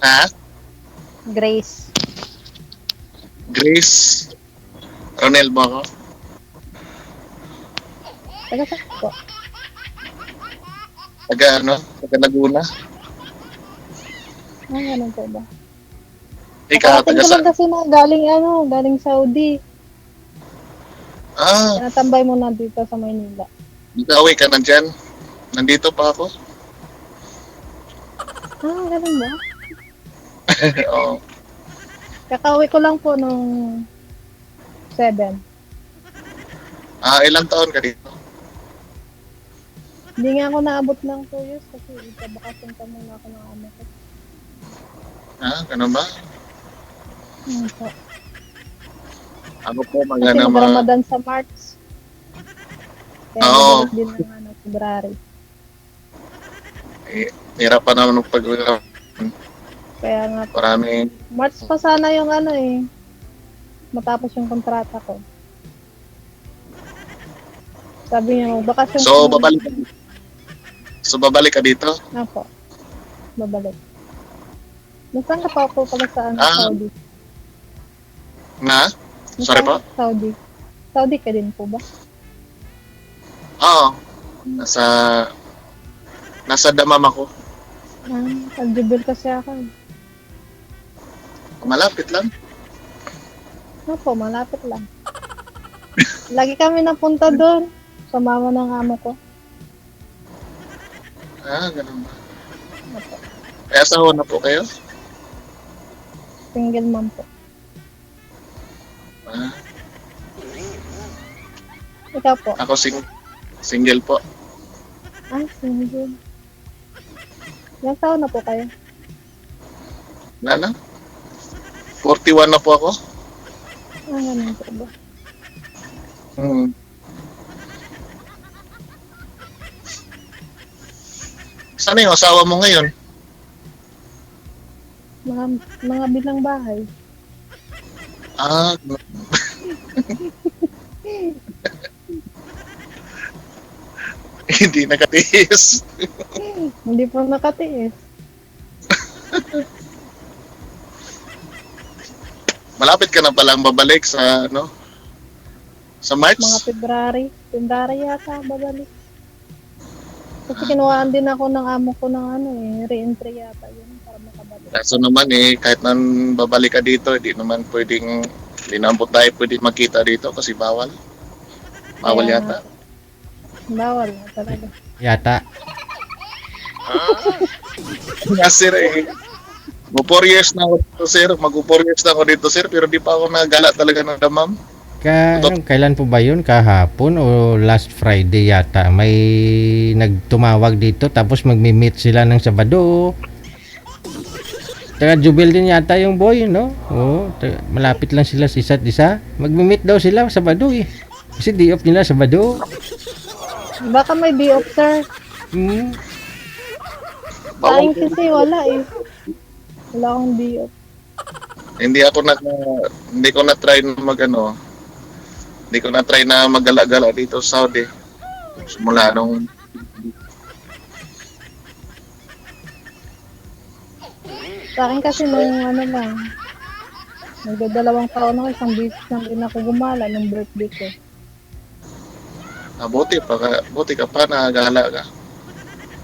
Ha? Grace. Grace Ronel mo ako? Taga saan po? Taga Laguna. Ganun po ba? Ikaw, Nakarating taga ko lang saan? kasi na galing Saudi. Ah, Natambay mo na dito sa Maynila. nag-away ka na dyan. Nandito pa ako. Ganun ba? Oo. Kakauwi ko lang po nung 7. Ilang taon ka dito? Hindi nga ako naabot ng 2 years kasi ibabakasyon pa muna ako ng amo ko. Ganun ba? Po. Ako po, Kasi mag-Ramadan sa March. Kaya Oo. babalik din ng February. Hirap pa naman pag Kaya nga po. marami. March pa sana yung matapos yung kontrata ko. Sabi niya, bakasyon So, babalik ka dito? po. Babalik. Nasaan ka pa po pala sa Saudi? Sorry po? Saudi. Saudi ka din po ba? Oo. Nasa Damam ako. Aljubil kasi ako. Malapit lang. Po, malapit lang. Lagi kami napunta doon. Sa mama ng amo ko. Ganun ba? Asawa na po kayo? Single mom po. Ikaw po? Ako single po. Single. Ilang taon na po kayo? Wala na? 41 na po ako. Ganun po ba? Saan yung asawa mo ngayon? Mga bilang bahay. Hindi nakatiis. Hindi po nakatiis. Malapit ka na palang babalik sa sa March? Mga February. February yata babalik. Kasi kinuhaan din ako ng amo ko ng re-entry yata yun para makabalik. Kaso naman kahit nang babalik ka dito, hindi naman tayo pwedeng magkita dito kasi bawal. Bawal yata. Bawal na talaga. Yata. Sir, Mag 4 years na ako dito, sir. Mag-4 years na ako dito, sir. Pero di pa ako nagala talaga ng damam. Kailan po ba yun? Kahapon o last Friday yata? May nagtumawag dito tapos magmi-meet sila ng Sabado. Taga Jubil din yata yung boy, no? Malapit lang sila sa isa't isa. Magmi-meet daw sila Sabado eh. Kasi day off nila Sabado. Baka may day off, sir. Sayang kasi wala eh. Wala akong day off. Hindi ko na try na magala-gala dito sa Saudi. Simula nung Sa akin kasi nung nagdadalawang taon ako, isang beses lang din ako gumala nung birthday ko. buti ka pa nagala ka.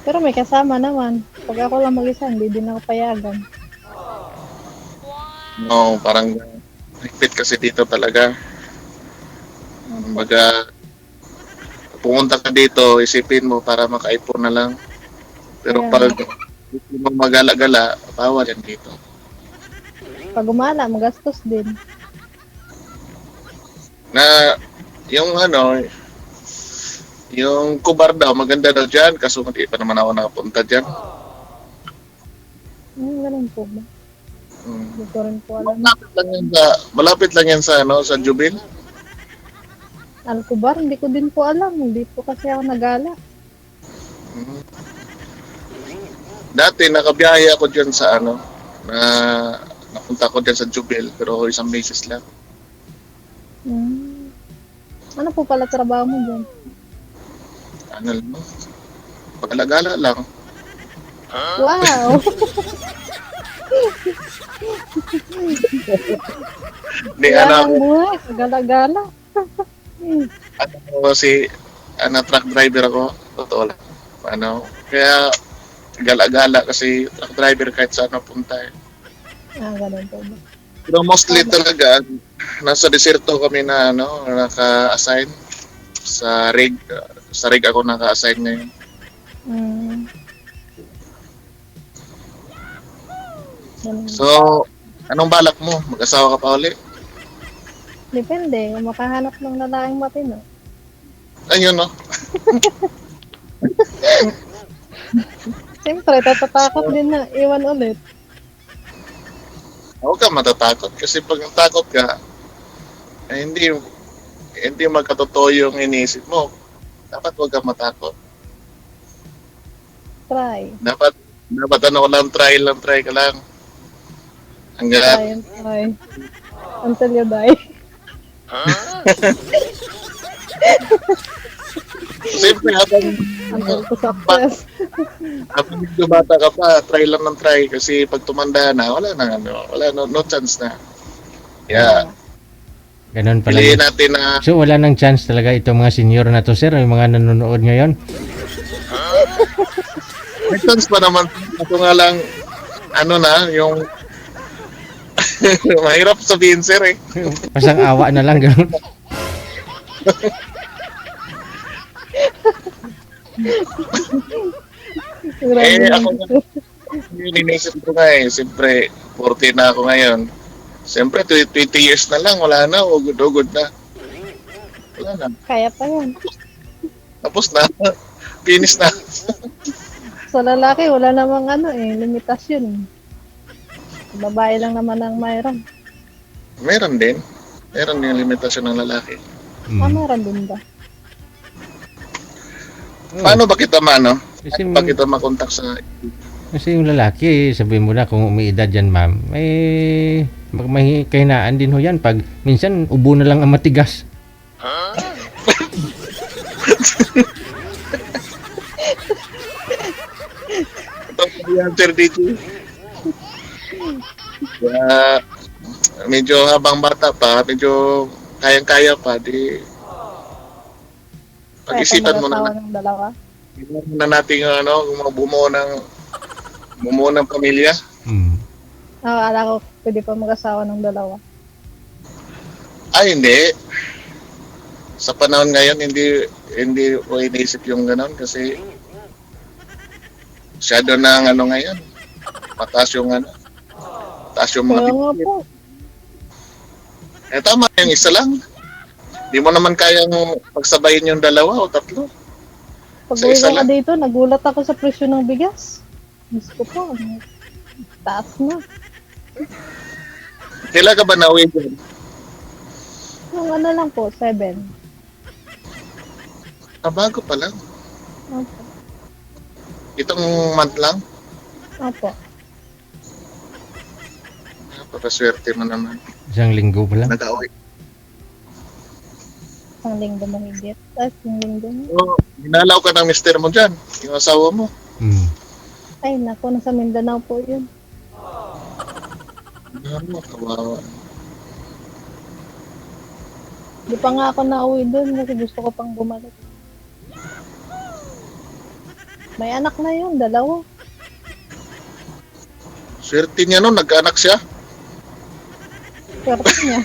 Pero may kasama naman. Pag ako lang mag-isa, hindi din ako payagan. No, parang higpit kasi dito talaga. Kumbaga, pumunta ka dito, isipin mo para makaipon na lang. Pero pag gusto mo magala-gala, bawal yan dito. Pag gumala, magastos din. Yung Kubar daw, maganda daw dyan, kaso hindi pa naman ako nakapunta dyan. Ganun po ba? Hindi ko rin po alam. Malapit lang yan sa Jubil. Alcobar, hindi ko din po alam. Hindi po kasi ako nagala. Dati nakabiyahe ako dyan sa napunta ko dyan sa Jubil, pero isang beses lang. Ano po pala trabaho mo dyan? Pag-alagala lang. Wow! Di Wala ano, nang buhay. Gala-gala. ako si truck driver ako. Totoo lang. Kaya gala-gala kasi truck driver kahit saan napunta eh. Ganun po ba? Pero mostly talaga, nasa desierto kami na naka-assign sa rig. Sa rig ako naka-assign ngayon. Mm. Ganun. So, anong balak mo? Mag-asawa ka pa uli? Depende. Kung makahanap ng lalaking matino. Ayun, no? Siyempre, tatatakot din na iwan ulit. Huwag ka matatakot kasi pag natakot ka, hindi magkatotoo yung iniisip mo. Dapat huwag ka matakot. Try. Dapat try ka lang. Hanggang Try and try. Until you die. siyempre Until to success. habang medyo bata ka pa, try lang ng try kasi pag tumanda na, no chance na. Yeah, Ganun pala piliin yun. natin na So wala nang chance talaga itong mga senior na to, sir, yung mga nanonood ngayon. may chance pa naman. Ako nga lang, yung mahirap sabihin, sir eh. Pasang awa na lang ganun. Grabe Eh, lang ako ito. Yung inisip ko nga eh, siyempre, 40 na ako ngayon. Siyempre, 20 years na lang, wala na, ugod-ugod na. Wala na, Kaya pa yan. tapos na, finish na. Sa lalaki, wala namang limitasyon. Babae lang naman ang mayroon. Meron din yung limitasyon ng lalaki. Meron din ba? Paano ba kita Kasi, Paano ba kita makontak sa... kasi yung lalaki, sabihin mo na kung umiidad yan, ma'am, may kahinaan din ho yan. Pag minsan, ubo na lang ang matigas. Ito yung answer dito. Kaya, medyo habang bata pa, medyo kayang-kaya pa, di... Kaya Pag-isipan mo mag-asawa na ng dalawa. natin bumuo ng pamilya. Akala ko pwede pa mag-asawa ng dalawa. Ay, hindi. Sa panahon ngayon, hindi ko iniisip yung ganon kasi masyado na ngayon. Mataas yung mga Kaya nga po. tama yung isa lang. Di mo naman kayang pagsabayin yung dalawa o tatlo. Pag Sa uwi isa ko lang. dito, nagulat ako sa presyo ng bigas. Diyos ko po, taas na. Kailan ka ba nauwi dyan? Yung lang po, 7. Bago pa lang. Opo. Itong month lang. Opo. Napakaswerte mo naman. Isang linggo pa lang. Nag-auwi. Isang linggo mahigit. Isang linggo na. So, ginalaw ka ng mister mo dyan. Yung asawa mo. Ay, naku, nasa Mindanao po yun. Kawawa. Di pa nga ako nauwi doon kasi gusto ko pang bumalik. May anak na yun, 2. Swerte niya nun, nagkaanak siya. Swerte niya.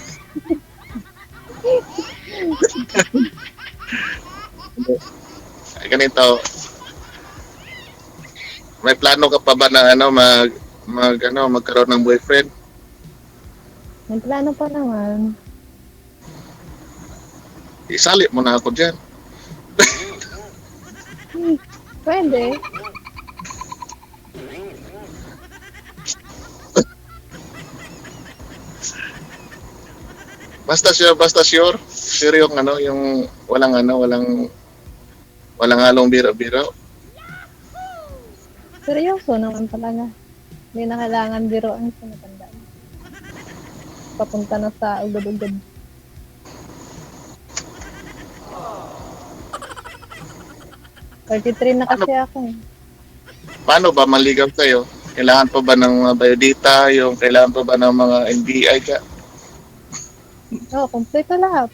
Ay, ganito. May plano ka pa ba na magkaroon ng boyfriend? May plano pa naman. Isali mo na ako dyan. Pwede. Basta sure yung yung walang halong biro-biro. Seryoso naman talaga. Hindi na kailangan biroan sa matandaan. Papunta na sa ugad-ugad. Ano? 33 na kasi ako eh. Paano ba maligaw sa'yo? Kailangan pa ba ng mga biodata, yung kailangan pa ba ng mga NBI ka? Oo, kompleto lahat.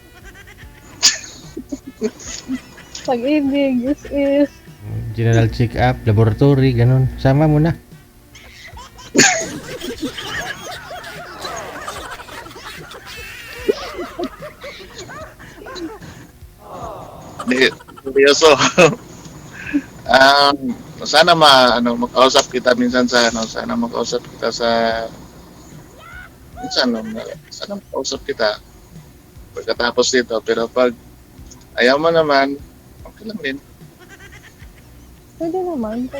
Pag-ibig, is. General check-up, laboratory, ganun. Sama mo na. Hindi, seryoso. Sana makausap kita minsan sa sana makausap kita sa minsan sana makausap kita pagkatapos dito, pero pag ayaw mo naman, okay lang din. Pwede naman.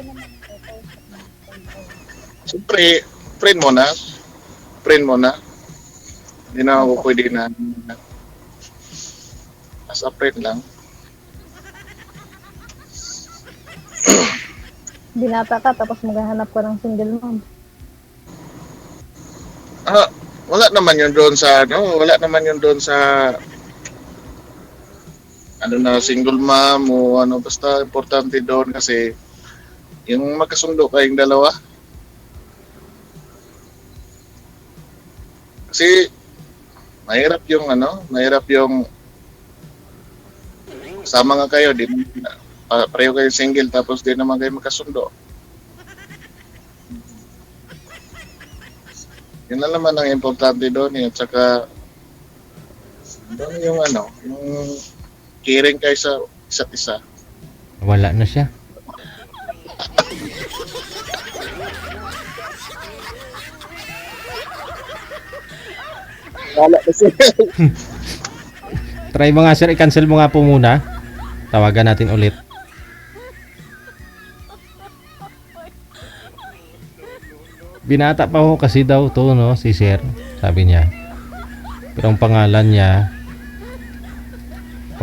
Siyempre, friend mo na. Hindi na ako pwede na as a friend lang. Binata ka, tapos maghahanap ka ng single mom. Wala naman yun doon sa na single mom o basta importante doon kasi yung magkasundo kayong dalawa. Kasi mahirap yung sama nga kayo, pareho kayo single tapos di naman kayo magkasundo. Yun na naman ang importante doon at saka doon yung caring kayo sa isa't isa. Wala na siya. Wala kasi. Try mo nga sir, i-cancel mo nga po muna. Tawagan natin ulit. Binata pa ho kasi daw to, no, si sir, sabi niya. Pero ang pangalan niya,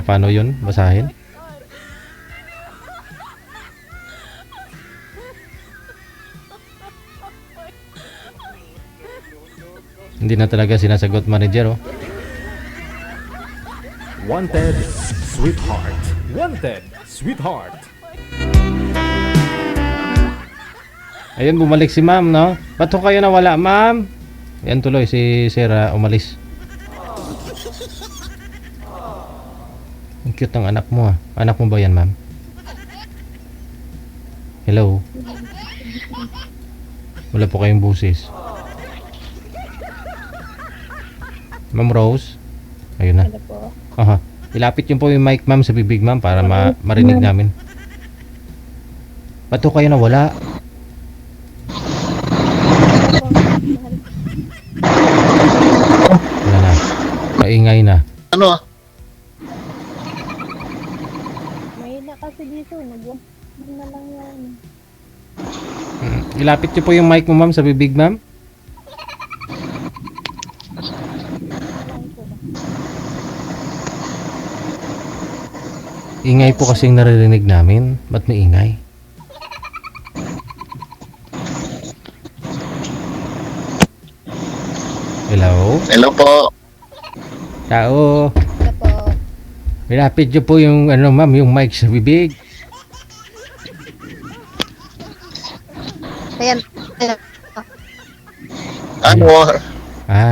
paano yun? Basahin? Hindi na talaga sinasagot manager, oh. Wanted, sweetheart. Wanted, sweetheart. Ayun, bumalik si ma'am, no? Ba't ho kayo nawala, ma'am? Yan tuloy, si Sarah umalis. Ang cute ng anak mo, ah. Anak mo ba yan, ma'am? Hello? Wala po kayong busis. Ma'am Rose? Ayun na. Ano po? Aha. Ilapit yun po yung mic, ma'am, sa bibig, ma'am, para marinig namin. Ba't ho kayo nawala? Wala na. Kaingay na. Ano? Mahina kasi dito. Nag-1 na lang yan. Ilapit niyo po yung mic mo, ma'am, sa bibig, ma'am. Ingay po kasing naririnig namin. Ba't may ingay? Hello? Hello po. Tao. Ano po? Ilapit niyo po yung, ma'am, yung mic sa bibig. Ayan. Ayan. Ano?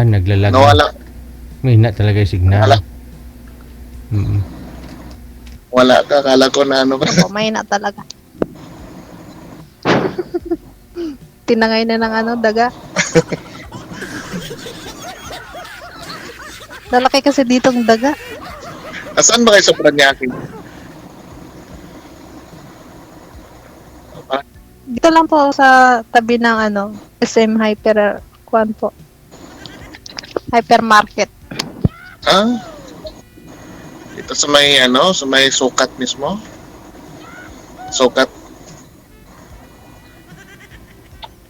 Naglalag. Nawala. Mahina talaga yung signal. Wala. Mm-mm. Wala ka. Akala ko na ba? Opo, mahina talaga. Tinangay na ng daga. Lalaki kasi ditong daga. Saan ba kayo sa Paranaque? Dito lang po sa tabi ng SM Hyper Kwan po. Hypermarket. Ito sa may sukat mismo? Sukat?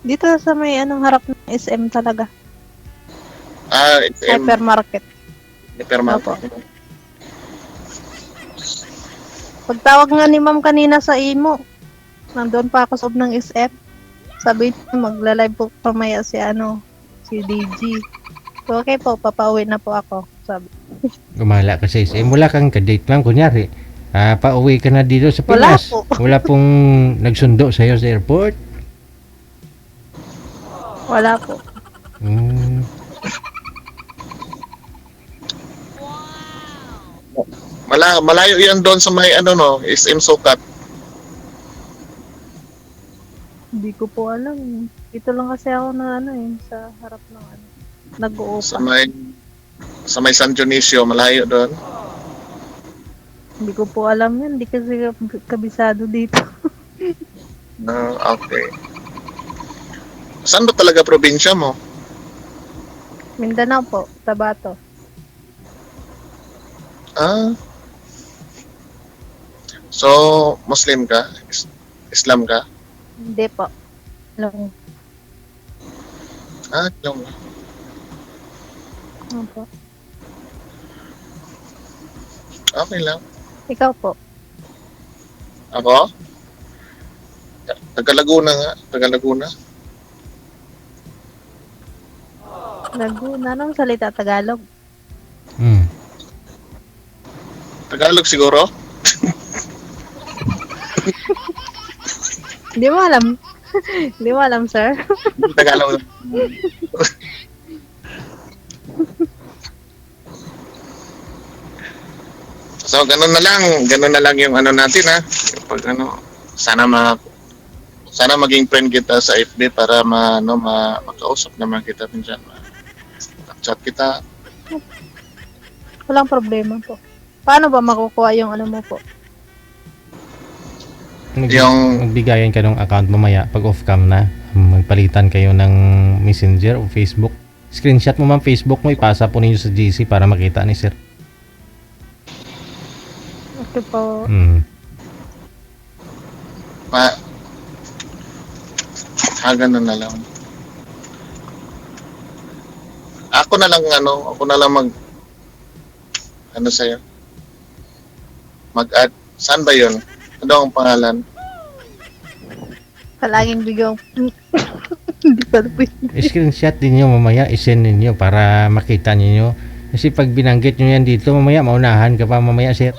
Dito sa may harap ng SM talaga. It's Hypermarket. Hypermarket. Pagtawag nga ni ma'am kanina sa imo, nandun pa ako sa loob ng SM. Sabi niya, magla-live po pamaya si DG. So, okay po, papauwi na po ako. Sabi. Gumala ka sa SM. Wala kang ka-date, ma'am. Kunyari, pauwi ka na dito sa Wala Pinas. po. Wala pong nagsundo sa'yo sa airport. Wala po. Hmm. Malayo yan doon sa may ano no, SM Sukat. Hindi ko po alam. Dito lang kasi ako na ano eh, sa harap ng ano. Sa Nag-uupa. may San Dionisio, malayo doon. Hindi ko po alam yan. Hindi kasi kabisado dito. Okay. Saan ba talaga probinsya mo? Mindanao po. Tabato. Ah. So, Muslim ka? Islam ka? Hindi po. Alam Yung mo po. okay lang. Ikaw po. Ako? Taga-Laguna nga. Taga-Laguna. Laguna. Anong salita Tagalog? Hmm. Tagalog siguro? Hindi mo alam. Hindi mo alam, sir. Tagalog. So, ganun na lang yung ano natin ha. Pag ano, sana maging friend kita sa FB para makausap naman kita minsan. Chat kita. Walang problema po. Paano ba makukuha yung ano mo po? Magbigayan ka ng account mamaya pag off cam na. Magpalitan kayo ng Messenger o Facebook. Screenshot mo ma'am Facebook mo, ipasa po ninyo sa GC para makita ni sir. Okay po. Ganun na lang. Ako na lang sa'yo. Mag-add. Saan ba yun? Ano ang pangalan? Palaging bigong... Hindi pa po yun. Screenshot din nyo mamaya, isend ninyo para makita ninyo. Kasi pag binanggit nyo yan dito, mamaya maunahan ka pa mamaya sir.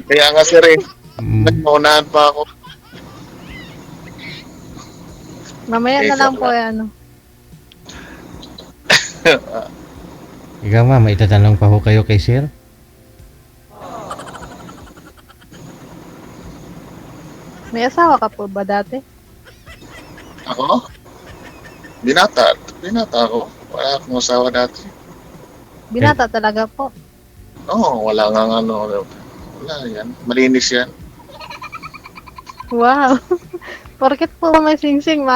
Kaya nga sir maunahan pa ako. Mamaya Okay, na lang so, po ano. Ikaw ma'am, maitatanong pa ho kayo kay sir. May asawa ka po ba dati? Ako? Binata ako. Wala akong asawa dati. Binata talaga po. Oo, wala nga wala yan. Malinis yan. Wow. Porket po may singsing,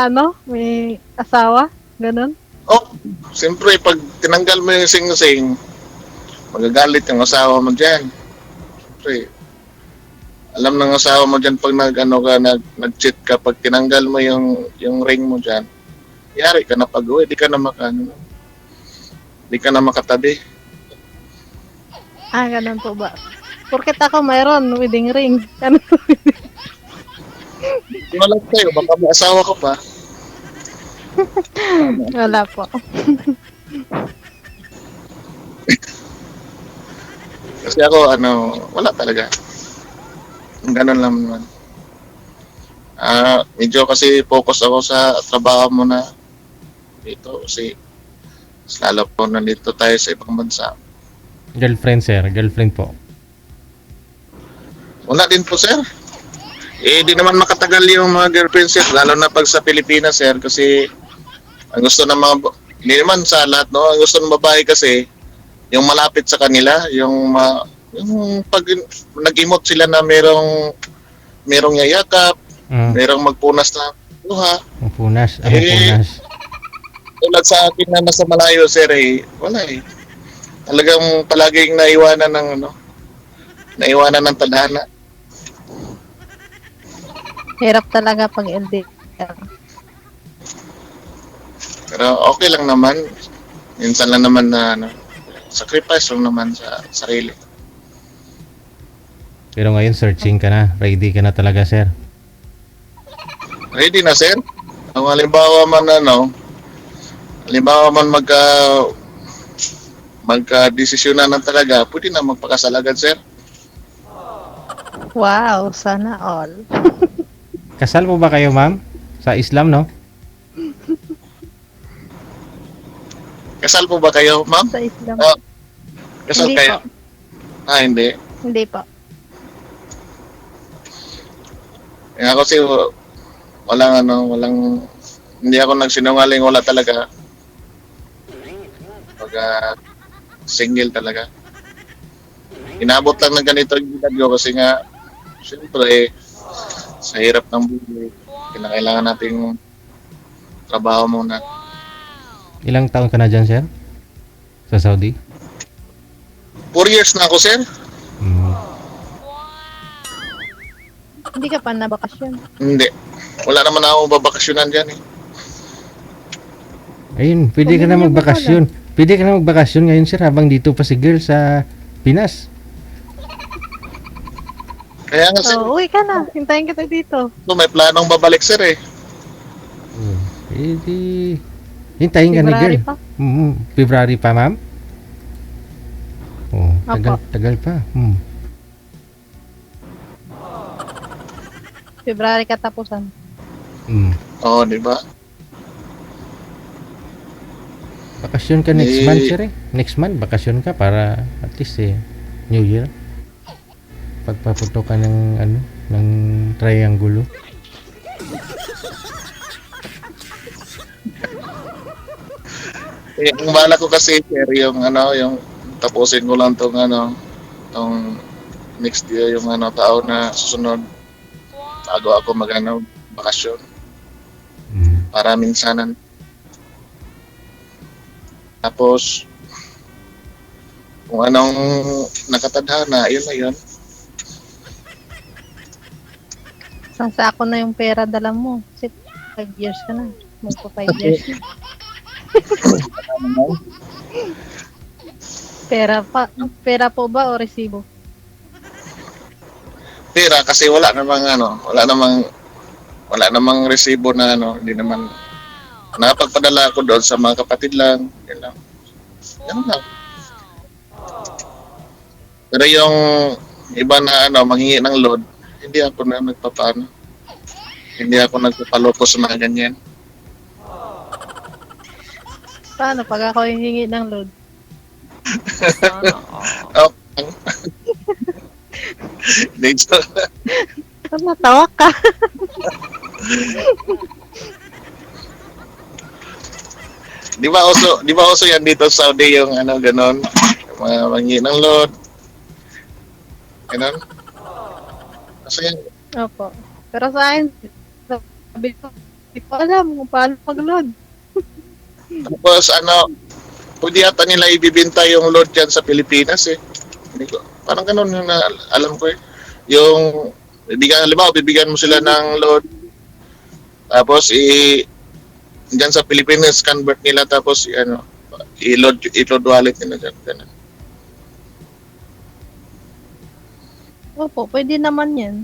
may asawa? Ganon? Oh, siyempre, pag tinanggal mo yung sing-sing, magagalit yung asawa mo dyan. Siyempre, alam ng asawa mo dyan pag nag-cheat ka, pag tinanggal mo yung ring mo dyan, yari ka na pag-uwi, di ka na makatabi. Ganon po ba? Porket ako mayroon, wedding ring. Ano? Wala tayo, baka may asawa ka pa. Wala po. Kasi ako, wala talaga. Ganun lang naman. Medyo kasi focus ako sa trabaho mo na dito kasi lalo po nandito tayo sa ibang bansa. Girlfriend sir, girlfriend po. Wala din po sir. Di naman makatagal yung mga girlfriend sir, lalo na pag sa Pilipinas sir kasi ang gusto ng hindi naman sa lahat no, ang gusto ng babae kasi yung malapit sa kanila, yung pag nag-emote sila na merong yayakap, merong magpunas na luha. Punas, punas. Tulad sa akin na nasa malayo sir wala Talagang palaging naiwanan ng tadhana. Hirap talaga pag LDR. Pero okay lang naman. Minsan lang naman na sacrifice lang naman sa sarili. Pero ngayon searching ka na, ready ka na talaga sir. Ready na sir? Kung halimbawa man magka-desisyon na talaga, pwede na magpakasal agad sir. Wow, sana all. Kasal po ba kayo ma'am? Sa Islam no? Kasal po ba kayo, ma'am? Sa Islam. Oh, kasal Hindi kayo? po. Hindi. Hindi po. Kaya kasi walang hindi ako nagsinungaling, wala talaga. Pag single talaga. Inabot lang ng ganito yung edad ko kasi nga, siyempre, sa hirap ng buhay, kailangan nating trabaho muna. Ilang taon ka na dyan, sir? Sa Saudi? 4 years na ako, sir. Mm. Hindi ka pa nabakasyon. Hindi. Wala naman ako babakasyonan dyan eh. Ayun, pwede ka na Pamilya mo magbakasyon. Pwede ka na magbakasyon ngayon, sir, habang dito pa si girl sa Pinas. Kaya nga, sir, So, uwi ka na. Hintayin kita dito. may planong babalik, sir eh. Pwede. Hintayin ka ni girl. February pa. February pa, ma'am? Oh, Apo. tagal pa. February katapusan. Oo, di ba? Bakasyon ka next Eh, month, sir eh. Next month, bakasyon ka para at least New Year. Pagpaputo ka ng ng triangulo. Ang bala ko kasi, sir, yung tapusin ko lang tong next year, yung taon na susunod, bago ako bakasyon. Para minsanan. Tapos, kung anong nakatadhana, yun na yun. Isang sako na yung pera dala mo. Kasi 5 years ka na. Magpa 5 years na. Pera po ba o resibo? Pera kasi wala namang resibo na hindi naman napagpadala ko doon sa mga kapatid lang. Yan lang. Yan lang. Pero yung iba na manghingi ng load, hindi ako na nagpapaano. Hindi ako nagpapaloko sa mga ganyan. Paano pag ako hihingi ng load? Oh. Hindi, joke. Natawa ka. Di ba uso yan dito sa Saudi yung ganon, mga manghingi ng load. Ganon. Kasi yan, Opo. Pero sa akin, sabi ko, hindi ko alam kung paano mag-load. tapos pwede yata nila ibibinta yung load dyan sa Pilipinas eh. Hindi ko, parang ganon yung alam ko eh. Yung, bibigyan mo sila ng load, tapos dyan sa Pilipinas, convert nila, tapos i-load wallet nila dyan. Ganun. Opo, pwede naman yan.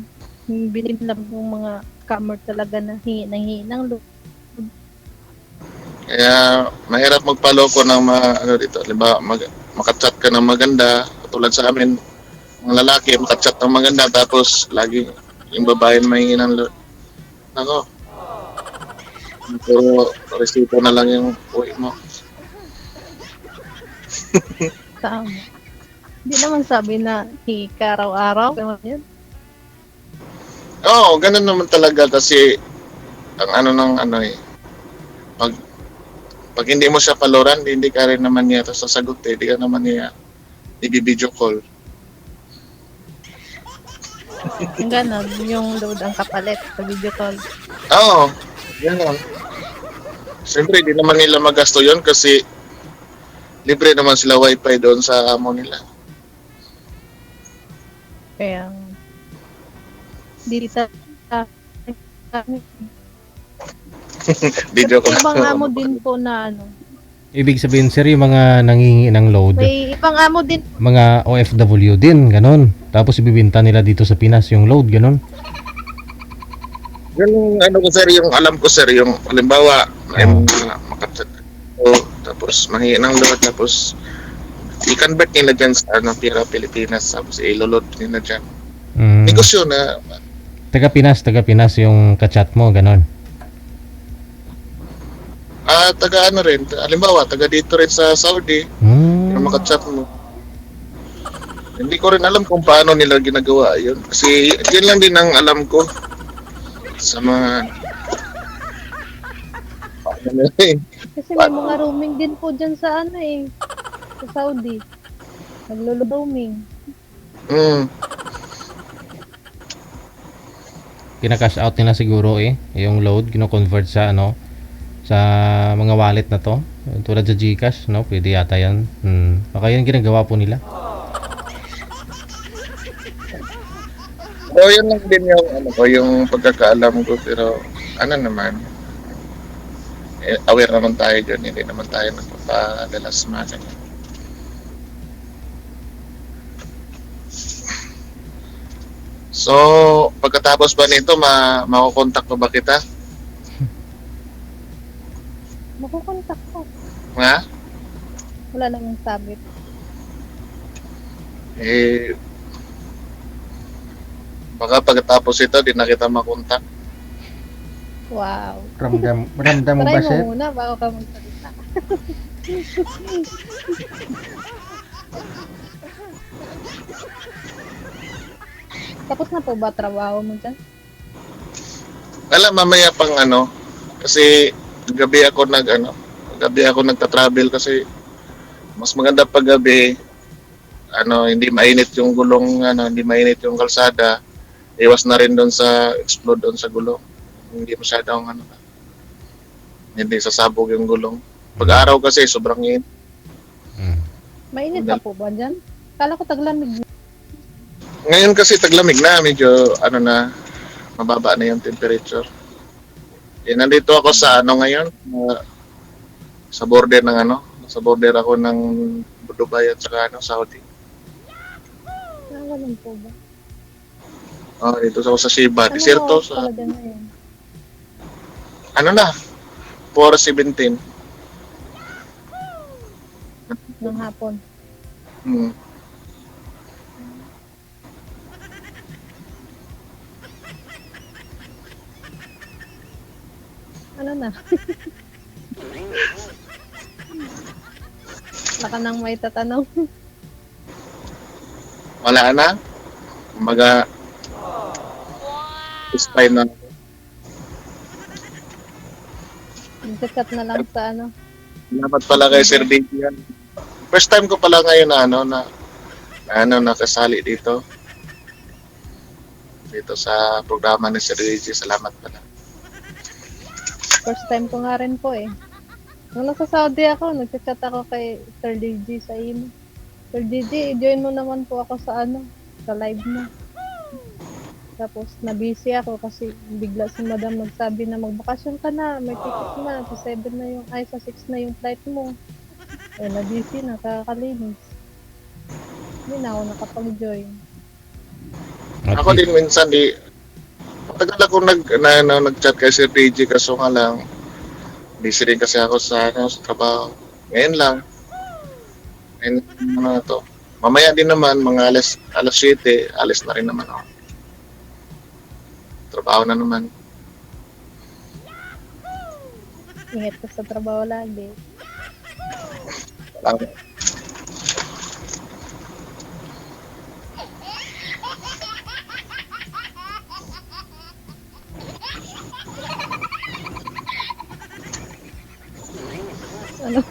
Bilhin lang yung mga scammer talaga na hingi ng load. Kaya mahirap magpaloko ng mga dito. Halimbawa, makachat ka ng maganda, katulad sa amin, mga lalaki, makachat ng maganda, tapos lagi yung babae mahingi ng load. Nako. Pero resibo na lang yung uwi mo. Saan? Hindi naman sabi na hingi ka araw-araw. Ganun yan. Oo, ganun naman talaga kasi ang pag hindi mo siya paluran, hindi ka rin naman niya sasagot eh. Hindi ka naman niya i-video call. Yung ganun, yung load ang kapalit sa video call. Oo, ganun. Siyempre, hindi naman nila magasto yon kasi libre naman sila wifi doon sa amo nila. Kaya, dito Video call. ibang amo din po na Ibig sabihin, sir, yung mga nangingi ng load, may ibang amo din. mga OFW din, ganon. Tapos ibibinta nila dito sa Pinas yung load, ganon. Yung ko sir, yung alam ko sir, yung halimbawa, ay makachat ko, tapos mahingi ng load, tapos i-convert nila dyan sa pera Pilipinas, tapos i-load nila dyan. Negosyo na. Taga Pinas yung kachat mo, ganon. Taga ano rin, halimbawa, taga dito rin sa Saudi, yung Hmm. makachat mo. Hindi ko rin alam kung paano nila ginagawa yun. Kasi yun lang din ang alam ko sa mga paano nila eh. Kasi may mga roaming din po dyan sa ano eh. Sa Saudi. Naglolo-roaming. Mm. Kina-cash out nila siguro yung load kino-convert sa ano sa mga wallet na to. Tulad sa GCash, no? Pwede yata 'yan. Baka yan ginagawa po nila. So yun lang din yung ano ko, yung pagkakaalam ko, pero ano naman, aware naman tayo dyan, hindi naman tayo nagpapadalas mga ganyan. So, pagkatapos ba nito, makukontak pa ba kita? Makukontak ko. Ha? Wala namang sabit. Eh, baka pagkatapos ito, di na kita makontak. Wow. Ramdam mo ba, Try sir? mo muna bago ka magsalita. Tapos na po ba trabaho mo dyan? Alam, mamaya pang ano, kasi gabi ako nagta-travel kasi mas maganda pag gabi, hindi mainit yung gulong, hindi mainit yung kalsada. Iwas na rin doon sa explode doon sa gulong. Hindi masyadong hindi sasabog yung gulong. Pag araw kasi sobrang init. Mm. Mainit pa po ba dyan? Kala ko taglamig. Ngayon kasi taglamig na, medyo mababa na yung temperature. Nandito ako sa ngayon, sa border ng sa border ako ng Dubai at saka Saudi. Ganun po ba? Dito ako sa Shiba, Anong Desierto oras sa pala dyan ngayon? 4:17. Ng hapon. Hmm. Ano na? Baka nang may tatanong. Wala na. Kumbaga, spy na. Nagchat na lang sa ano. Dapat pala kay Sir DJ yan. First time ko pala ngayon na nakasali dito. Dito sa programa ni Sir DJ. Salamat pala. First time ko nga rin po eh. Nung nasa Saudi ako, nagchat ako kay Sir DJ sa imo. Sir DJ, join mo naman po ako sa sa live mo. Tapos, na-busy ako kasi bigla si madam nagsabi na magbakasyon ka na, may ticket na, sa 7 na yung, sa 6 na yung flight mo. Na-busy na, kakalinis. Hindi na ako nakapag-join. At Ako din minsan matagal ako nag-chat kay Sir DJ kaso nga lang busy rin kasi ako sa trabaho. Ngayon lang. Ngayon to. Mamaya din naman mga alas 7, alis na rin naman ako. Trabaho na naman. Ingat ka sa trabaho lagi. Salamat. Ano?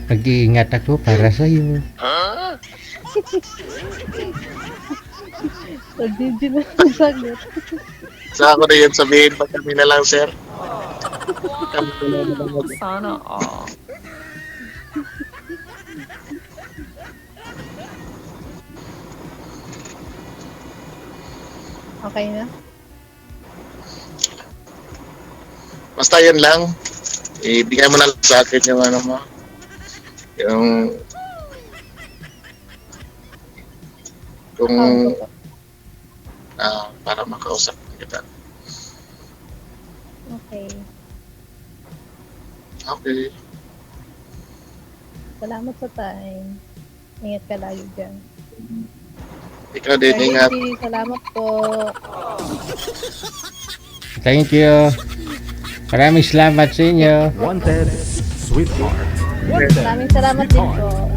Mag-iingat ako para sa iyo. Sir DJ na ang sagot. Saka ko na yun sabihin pag kami na lang, sir. Kami na lang. Sana all. Okay na? Basta yun lang. Ibigay mo na lang sa akin yung mo. Yung kung para makausap kita. Okay. Okay. Salamat sa time. Ingat ka lagi dyan. Ikaw din, Sir ingat. DJ, salamat po. Thank you. Maraming salamat sa inyo. Wanted, Sweetheart. Wanted, Maraming salamat din Sweetheart. po.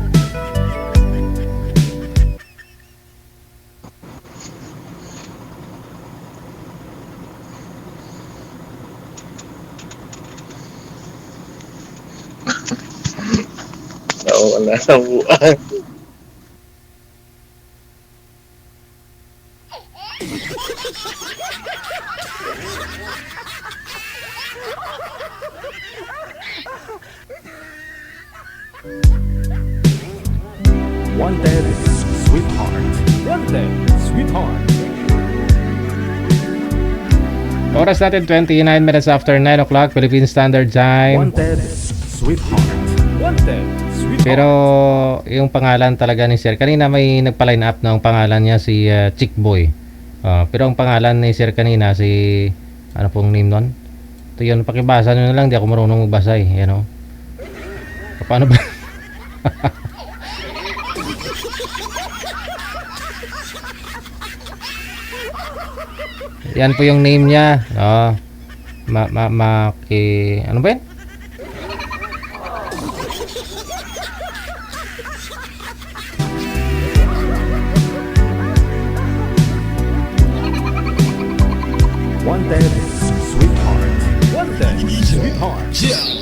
Wala sa buwan. Wanted, Sweetheart. Wanted, Sweetheart. Oras natin 29 minutes after 9 o'clock Philippine Standard Time. Wanted, Sweetheart. Wanted, Sweetheart. Pero yung pangalan talaga ni Sir, kanina may nagpa-line up ng pangalan niya si Chick Boy. Pero ang pangalan ni Sir kanina si ano pong name nun? Ito yun, pakibasa nyo na lang, di ako marunong magbasa eh, you know. Paano ba? Yan po yung name niya. Ano ba yan? Wanted, Sweetheart. Wanted, Sweetheart.